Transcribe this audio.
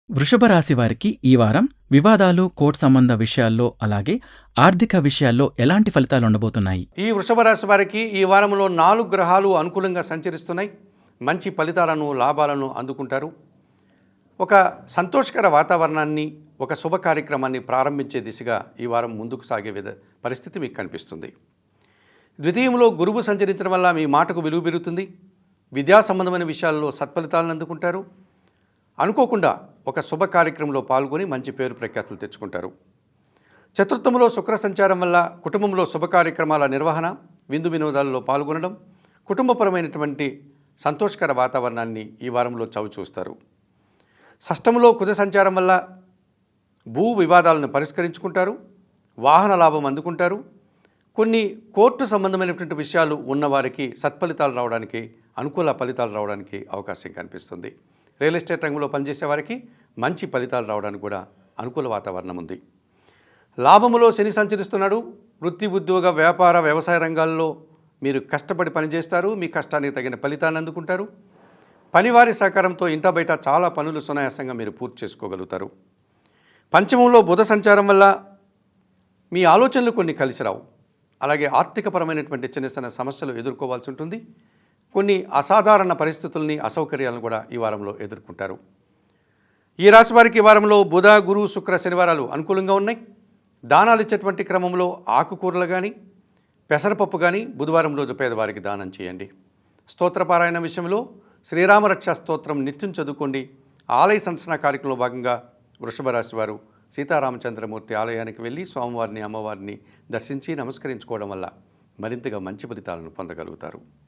వృషభ రాశి వారికి ఈ వారం వివాదాలు, కోర్టు సంబంధ విషయాల్లో అలాగే ఆర్థిక విషయాల్లో ఎలాంటి ఫలితాలు ఉండబోతున్నాయి? ఈ వృషభ రాశి వారికి ఈ వారంలో 4 గ్రహాలు అనుకూలంగా సంచరిస్తున్నాయి. మంచి ఫలితాలను, లాభాలను అందుకుంటారు. ఒక సంతోషకర వాతావరణాన్ని, ఒక శుభ కార్యక్రమాన్ని ప్రారంభించే దిశగా ఈ వారం ముందుకు సాగే పరిస్థితి మీకు కనిపిస్తుంది. ద్వితీయంలో గురువు సంచరించడం వల్ల మీ మాటకు విలువ పెరుగుతుంది. విద్యా సంబంధమైన విషయాల్లో సత్ఫలితాలను అందుకుంటారు. అనుకోకుండా ఒక శుభ కార్యక్రమంలో పాల్గొని మంచి పేరు ప్రఖ్యాతులు తెచ్చుకుంటారు. చతుర్థంలో శుక్ర సంచారం వల్ల కుటుంబంలో శుభ కార్యక్రమాల నిర్వహణ, విందు వినోదాలలో పాల్గొనడం, కుటుంబపరమైనటువంటి సంతోషకర వాతావరణాన్ని ఈ వారంలో చవిచూస్తారు. షష్టంలో కుజ సంచారం వల్ల భూ వివాదాలను పరిష్కరించుకుంటారు. వాహన లాభం అందుకుంటారు. కొన్ని కోర్టు సంబంధమైనటువంటి విషయాలు ఉన్నవారికి సత్ఫలితాలు రావడానికి, అనుకూల ఫలితాలు రావడానికి అవకాశం కనిపిస్తుంది. రియల్ ఎస్టేట్ రంగంలో పనిచేసే వారికి మంచి ఫలితాలు రావడానికి కూడా అనుకూల వాతావరణం ఉంది. లాభములో శని సంచరిస్తున్నాడు. వృత్తి, ఉద్యోగ, వ్యాపార, వ్యవసాయ రంగాల్లో మీరు కష్టపడి పనిచేస్తారు. మీ కష్టానికి తగిన ఫలితాన్ని అందుకుంటారు. పనివారి సహకారంతో ఇంట బయట చాలా పనులు సునాయాసంగా మీరు పూర్తి చేసుకోగలుగుతారు. పంచమంలో బుధ సంచారం వల్ల మీ ఆలోచనలు కొన్ని కలిసి రావు. అలాగే ఆర్థికపరమైనటువంటి చిన్న చిన్న సమస్యలు ఎదుర్కోవాల్సి ఉంటుంది. కొన్ని అసాధారణ పరిస్థితుల్ని, అసౌకర్యాలను కూడా ఈ వారంలో ఎదుర్కొంటారు. ఈ రాశి వారికి ఈ వారంలో బుధ, గురు, శుక్ర, శనివారాలు అనుకూలంగా ఉన్నాయి. దానాలు ఇచ్చేటువంటి క్రమంలో ఆకుకూరలు కానీ, పెసరపప్పు కానీ బుధవారం రోజు పేదవారికి దానం చేయండి. స్తోత్రపారాయణ విషయంలో శ్రీరామరక్ష స్తోత్రం నిత్యం చదువుకోండి. ఆలయ సందర్శన కార్యక్రమంలో భాగంగా వృషభ రాశి వారు సీతారామచంద్రమూర్తి ఆలయానికి వెళ్ళి స్వామివారిని, అమ్మవారిని దర్శించి నమస్కరించుకోవడం వల్ల మరింతగా మంచి ఫలితాలను పొందగలుగుతారు.